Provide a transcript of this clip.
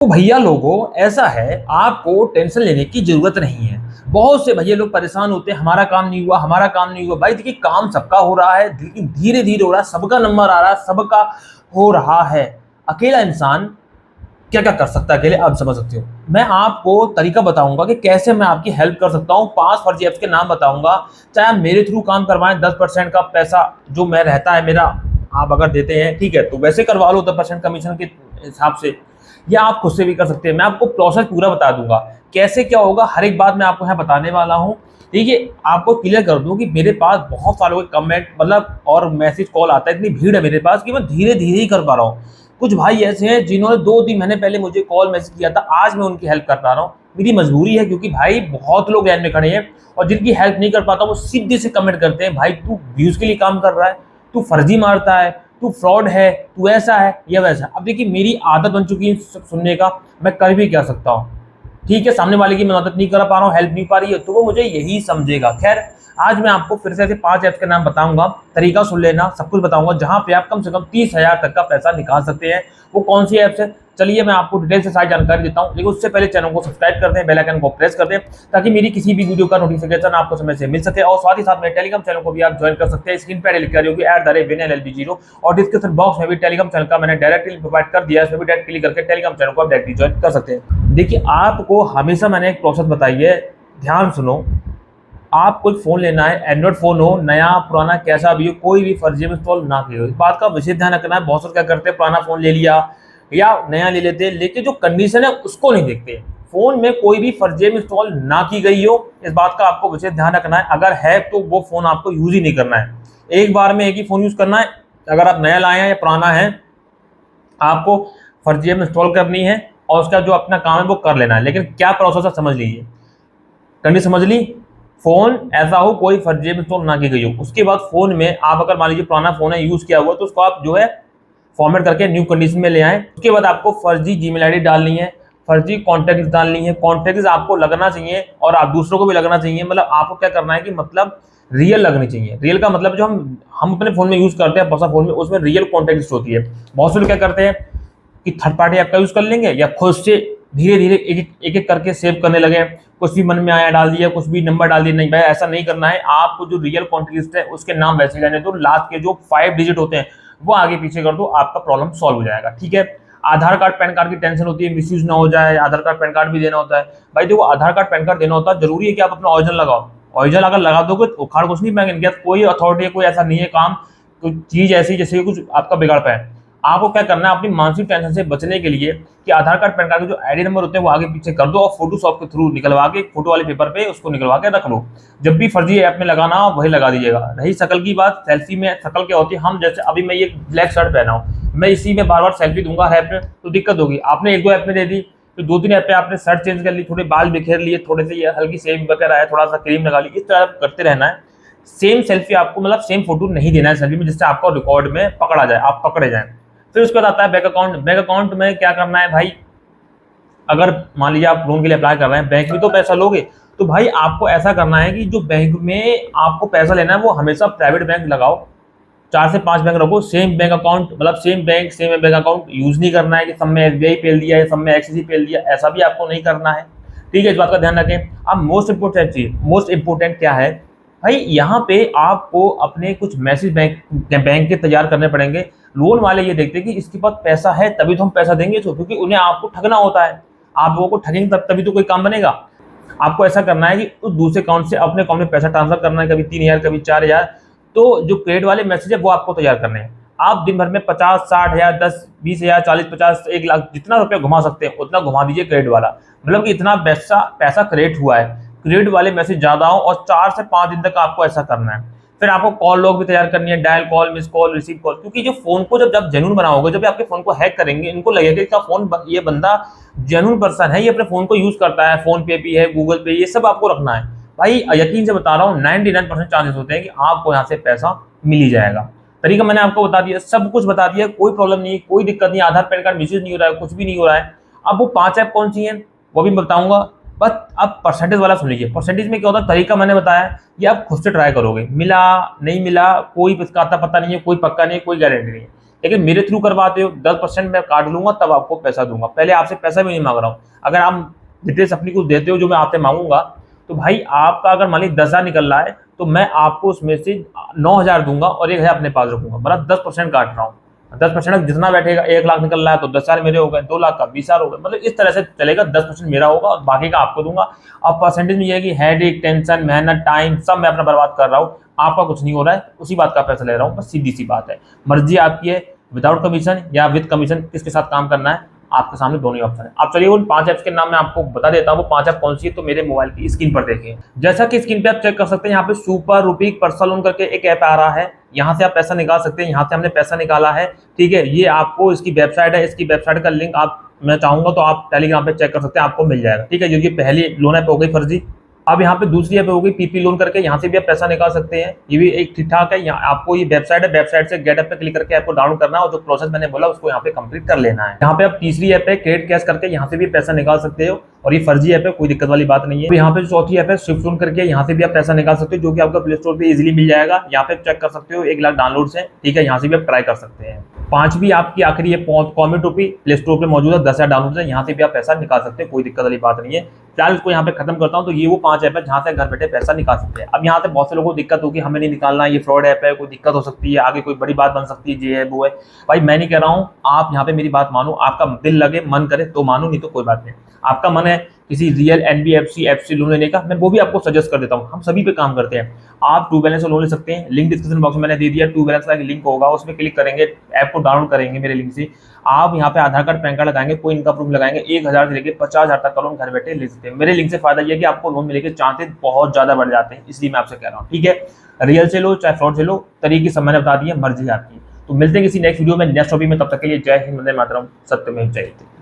तो भैया लोगों, ऐसा है, आपको टेंशन लेने की ज़रूरत नहीं है। बहुत से भैया लोग परेशान होते हैं, हमारा काम नहीं हुआ, हमारा काम नहीं हुआ। भाई देखिए, काम सबका हो रहा है, लेकिन धीरे-धीरे हो रहा है, सबका नंबर आ रहा है, सबका हो रहा है। अकेला इंसान क्या-क्या कर सकता है अकेले, आप समझ सकते हो। मैं आपको तरीका बताऊँगा कि कैसे मैं आपकी हेल्प कर सकता हूँ। 5 फर्जी ऐप्स के नाम बताऊँगा, चाहे आप मेरे थ्रू काम करवाएँ, 10% का पैसा जो मैं रहता है मेरा, आप अगर देते हैं, ठीक है, तो वैसे करवा लो 10% कमीशन के हिसाब से, या आप खुद से भी कर सकते हैं। मैं आपको प्रोसेस पूरा बता दूँगा, कैसे क्या होगा, हर एक बात मैं आपको यहाँ बताने वाला हूँ। देखिए, आपको क्लियर कर दूँ कि मेरे पास बहुत सालों के कमेंट मतलब और मैसेज कॉल आता है, इतनी भीड़ है मेरे पास कि मैं धीरे-धीरे ही कर पा रहा हूँ। कुछ भाई ऐसे हैं जिन्होंने 2-3 महीने पहले मुझे कॉल मैसेज किया था, आज मैं उनकी हेल्प कर पा रहा हूँ। मेरी मजबूरी है, क्योंकि भाई बहुत लोग लाइन में खड़े हैं और जिनकी हेल्प नहीं कर पाता, वो सीधे से कमेंट करते हैं, भाई तू व्यूज़ के लिए काम कर रहा है, तू फर्जी मारता है, तू फ्रॉड है, तू ऐसा है या वैसा। अब देखिए, मेरी आदत बन चुकी है सुनने का, मैं कर भी क्या सकता हूँ। ठीक है, सामने वाले की मैं मदद नहीं कर पा रहा हूँ, हेल्प नहीं पा रही है, तो वो मुझे यही समझेगा। खैर, आज मैं आपको फिर से ऐसे 5 ऐप्स के नाम बताऊँगा, तरीका सुन लेना, सब कुछ बताऊँगा, जहाँ पे आप कम से कम 30,000 तक का पैसा निकाल सकते हैं। वो कौन सी ऐप्स है? चलिए मैं आपको डिटेल से सारी जानकारी देता हूँ, लेकिन उससे पहले चैनल को सब्सक्राइब कर दें, बेल आइकन को प्रेस कर दें, ताकि मेरी किसी भी वीडियो का नोटिफिकेशन आपको समय से मिल सके। और साथ ही साथ मेरे टेलीग्राम चैनल को भी आप ज्वाइन कर सकते हैं। स्क्रीन पे लिखा रही होगी @vinlb0, और डिस्क्रिप्शन बॉक्स में भी टेलीग्राम चैनल का मैंने डायरेक्ट लिंक प्रोवाइड कर दिया है, उसमें भी डायरेक्ट क्लिक करके टेलीग्राम चैनल को आप डायरेक्टली ज्वाइन कर सकते हैं। देखिए, आपको हमेशा मैंने एक प्रोसेस बताई है, ध्यान सुनो। आप कोई फ़ोन लेना है, एंड्रॉइड फ़ोन हो, नया पुराना कैसा भी हो, कोई भी फर्जी में इंस्टॉल ना किया हो। इस बात का विशेष ध्यान रखना है। बहुत से क्या करते हैं, पुराना फ़ोन ले लिया या नया ले लेते हैं, लेकिन जो कंडीशन है उसको नहीं देखते। फ़ोन में कोई भी फर्जी में इंस्टॉल ना की गई हो, इस बात का आपको विशेष ध्यान रखना है। अगर है तो वो फ़ोन आपको यूज़ ही नहीं करना है। एक बार में एक ही फ़ोन यूज़ करना है। अगर आप नया लाए हैं या पुराना है, आपको फर्जी में इंस्टॉल करनी है और उसका जो अपना काम है वो कर लेना है। लेकिन क्या प्रोसेस है समझ लीजिए। कंडीशन समझ ली। फ़ोन ऐसा हो कोई फर्जी में इंस्टॉल ना की गई हो। उसके बाद फ़ोन में आप अगर मान लीजिए पुराना फ़ोन है, यूज़ किया हुआ, तो उसको आप जो है फॉर्मेट करके न्यू कंडीशन में ले आएँ। उसके बाद आपको फर्जी जीमेल आईडी डालनी है, फर्जी कॉन्टैक्ट्स डालनी है। कॉन्टैक्ट्स आपको लगना चाहिए और आप दूसरों को भी लगना चाहिए। मतलब आपको क्या करना है कि मतलब रियल लगनी चाहिए। रियल का मतलब जो हम अपने फ़ोन में यूज़ करते हैं, पर्सनल फ़ोन में, उसमें रियल कॉन्टैक्ट्स होती है। बहुत से लोग क्या करते हैं कि थर्ड पार्टी ऐप का यूज़ कर लेंगे या खुद से धीरे-धीरे एक-एक करके सेव करने लगे। कुछ भी मन में आया डाल दिया, कुछ भी नंबर डाल दिया। नहीं भाई, ऐसा नहीं करना है। आपको जो रियल कॉन्टैक्ट लिस्ट है उसके नाम वैसे ही रहने दो, लास्ट के जो 5 डिजिट होते हैं वो आगे पीछे कर दो, आपका प्रॉब्लम सॉल्व हो जाएगा। ठीक है। आधार कार्ड, पैन कार्ड की टेंशन होती है, मिसयूज़ ना हो जाए। आधार कार्ड, पैन कार्ड भी देना होता है। भाई देखो, आधार कार्ड, पैन कार्ड देना होता है, ज़रूरी है कि आप अपना ओरिजिनल लगाओ। ओरिजिनल अगर लगा दोगे तो उखाड़ कुछ नहीं पाएँगे। कोई अथॉरिटी, कोई ऐसा नहीं है काम, कोई चीज़ ऐसी जैसे कुछ आपका बिगाड़ पाए। आपको क्या करना है, अपनी मानसिक टेंशन से बचने के लिए, कि आधार कार्ड, पैन कार्ड के जो आईडी नंबर होते हैं वो आगे पीछे कर दो और फोटोशॉप के थ्रू निकलवा के फोटो वाले पेपर पे उसको निकलवा के रख लो। जब भी फर्जी ऐप में लगाना हो वही लगा दीजिएगा। रही शक्ल की बात, सेल्फी में शक्ल क्या होती है, हम जैसे अभी मैं ये ब्लैक शर्ट पहना हूँ, मैं इसी में बार बार सेल्फी दूंगा हर ऐप में तो दिक्कत होगी। आपने 1-2 ऐप में दे दी, तो 2-3 ऐप पे आपने शर्ट चेंज कर ली, थोड़े बाल बिखेर लिए, थोड़े से ये हल्की सेव वगैरह है, थोड़ा सा क्रीम लगा ली, इस तरह करते रहना है। सेम सेल्फी आपको मतलब सेम फोटो नहीं देना है सेल्फी में, जिससे आपको रिकॉर्ड में पकड़ा जाए, आप पकड़े जाए। फिर उसके बाद आता है बैंक अकाउंट। बैंक अकाउंट में क्या करना है भाई, अगर मान लीजिए आप लोन के लिए अप्लाई कर रहे हैं, बैंक में तो पैसा लोगे, तो भाई आपको ऐसा करना है कि जो बैंक में आपको पैसा लेना है वो हमेशा प्राइवेट बैंक लगाओ। 4 से 5 बैंक रखो, सेम बैंक अकाउंट, मतलब same bank same bank account use नहीं करना है कि सब में एसबीआई पेल दिया है, सब में एक्सिस पेल दिया, ऐसा भी आपको नहीं करना है। ठीक है, इस बात का ध्यान रखें। अब मोस्ट इम्पोर्टेंट क्या है भाई, यहाँ पे आपको अपने कुछ मैसेज बैंक के तैयार करने पड़ेंगे। लोन वाले ये देखते हैं कि इसके पास पैसा है तभी तो हम पैसा देंगे इसको, क्योंकि उन्हें आपको ठगना होता है। आप लोगों को ठगेंगे तभी तो कोई काम बनेगा। आपको ऐसा करना है कि उस दूसरे अकाउंट से अपने अकाउंट में पैसा ट्रांसफर करना है, कभी 3,000 कभी 4,000। तो जो क्रेडिट वाले मैसेज है वो आपको तैयार करने हैं। आप दिन भर में 50, 60,000, 10, 20,000, 40, 50, 1,00,000 जितना रुपया घुमा सकते हैं उतना घुमा दीजिए क्रेडिट वाला। मतलब कि इतना पैसा पैसा क्रिएट हुआ है, क्रेडिट वाले मैसेज ज़्यादा हो, और 4 से 5 दिन तक आपको ऐसा करना है। फिर आपको कॉल लॉग भी तैयार करनी है, dial call, miss call, receive call, क्योंकि जो फ़ोन को जब जेन्युइन बनाओगे, जब आपके फ़ोन को हैक करेंगे, इनको लगेगा कि इसका फ़ोन ये बंदा जेन्युइन पर्सन है, ये अपने फ़ोन को यूज़ करता है, फ़ोन पे भी है, गूगल पे, ये सब आपको रखना है। भाई यकीन से बता रहा हूँ, 99% चांसेस होते हैं कि आपको यहाँ से पैसा मिल ही जाएगा। तरीका मैंने आपको बता दिया, सब कुछ बता दिया, कोई प्रॉब्लम नहीं, कोई दिक्कत नहीं, आधार पैन कार्ड मिसयूज़ नहीं हो रहा है, कुछ भी नहीं हो रहा है। अब वो 5 ऐप कौन सी हैं वो भी बताऊँगा। बस अब परसेंटेज वाला सुन लीजिए। परसेंटेज में क्या होता है, तरीका मैंने बताया, ये आप खुद से ट्राई करोगे। मिला नहीं मिला कोई इसका आता पता नहीं है, कोई पक्का नहीं है, कोई गारंटी नहीं है। लेकिन मेरे थ्रू करवाते हो 10% मैं काट लूंगा, तब आपको पैसा दूंगा, पहले आपसे पैसा भी नहीं मांग रहा हूँ। अगर आप डिटेल्स अपनी कुछ देते हो जो मैं आपसे मांगूंगा, तो भाई आपका अगर मान लीजिए 10,000 निकल रहा है, तो मैं आपको उसमें से 9,000 दूंगा और 1,000 अपने पास रखूंगा, मतलब 10% काट रहा हूँ। 10% जितना बैठेगा, 1 लाख निकल रहा है तो 10,000 मेरे हो गए, 2 लाख का 20,000 हो गए, मतलब इस तरह से चलेगा। 10% मेरा होगा और बाकी का आपको दूंगा। अब परसेंटेज में ये है कि हेडेक, टेंशन, मेहनत, टाइम सब मैं अपना बर्बाद कर रहा हूँ, आपका कुछ नहीं हो रहा है, उसी बात का पैसा ले रहा हूँ, बस सीधी सी बात है। मर्जी आपकी है विदाउट कमीशन या विद कमीशन किसके साथ काम करना है, आपके सामने दोनों ही ऑप्शन है। आप चलिए उन 5 ऐप्स के नाम मैं आपको बता देता हूँ, वो 5 ऐप कौन सी है, तो मेरे मोबाइल की स्क्रीन पर देखिए। जैसा कि स्क्रीन पे आप चेक कर सकते हैं, यहाँ पे सुपर रूपी पर्सनल लोन करके एक ऐप आ रहा है, यहाँ से आप पैसा निकाल सकते हैं। यहाँ से हमने पैसा निकाला है, ठीक है। ये आपको इसकी वेबसाइट है, इसकी वेबसाइट का लिंक आप मैं चाहूंगा तो आप टेलीग्राम पे चेक कर सकते हैं, आपको मिल जाएगा, ठीक है। क्योंकि पहली लोन ऐप हो गई फर्जी। अब यहाँ पे दूसरी ऐप हो गई पीपी लोन करके, यहाँ से भी आप पैसा निकाल सकते हैं, ये भी एक ठीक ठाक है। यहाँ आपको ये वेबसाइट है, वेबसाइट से गेट ऐप पे क्लिक करके आपको डाउनलोड करना है और जो प्रोसेस मैंने बोला उसको यहाँ पे कंप्लीट कर लेना है। यहाँ पे आप तीसरी ऐप है क्रेडिट कैश करके, यहाँ से भी पैसा निकाल सकते हो और ये फर्जी ऐप है, कोई दिक्कत वाली बात नहीं है। तो यहाँ पे चौथी ऐप है स्विफ्ट लोन करके, यहाँ से भी आप पैसा निकाल सकते हो, जो कि आपका प्ले स्टोर पे इजीली मिल जाएगा। यहाँ पे चेक कर सकते हो 1 लाख डाउनलोड है, ठीक है। यहाँ से भी आप ट्राई कर सकते हैं। पांचवी आपकी आखिरी है कॉमेंट रूपी, प्ले स्टोर पे मौजूद है, 10,000 डाउनलोड है, यहाँ से भी आप पैसा निकाल सकते हैं, कोई दिक्कत वाली बात नहीं है। फिलहाल इसको यहाँ पे खत्म करता हूँ। तो ये वो 5 ऐप है जहाँ से घर बैठे पैसा निकाल सकते हैं। अब यहाँ से बहुत से लोगों को दिक्कत होगी, हमें नहीं निकालना, ये फ्रॉड ऐप है, कोई दिक्कत हो सकती है, आगे कोई बड़ी बात बन सकती है, ये है वो है। भाई मैं नहीं कह रहा हूँ, आप यहाँ पे मेरी बात मानो, आपका दिल लगे मन करे तो मानो, नहीं तो कोई बात नहीं। आपका मन है किसी रियल एनबीएफसी एफसी लोन लेने का, मैं वो भी आपको सजेस्ट कर देता हूँ, हम सभी पे काम करते हैं। आप ट्रू बैलेंस से लोन ले सकते हैं, लिंक डिस्क्रिप्शन बॉक्स में मैंने दे दिया, ट्रू बैलेंस का लिंक होगा, उसमें क्लिक करेंगे, ऐप को डाउनलोड करेंगे मेरे लिंक से। आप यहाँ पे आधार कार्ड पैन कार्ड लगाएंगे, कोई इनकम प्रूफ लगाएंगे, 1,000 से लेकर 50,000 तक का लोन घर बैठे ले सकते हैं। मेरे लिंक से फायदा ये है कि आपको लोन मिलने के चांसेस बहुत ज्यादा बढ़ जाते हैं, इसलिए मैं आपसे कह रहा हूँ, ठीक है। रियल से लो चाहे फ्रॉड से लो, तरीके सब मैंने बता दिए, मर्जी आपकी। तो मिलते हैं किसी नेक्स्ट वीडियो में, नेक्स्ट टॉपिक में, तब तक के लिए जय हिंद, वंदे मातरम, सत्यमेव जयते।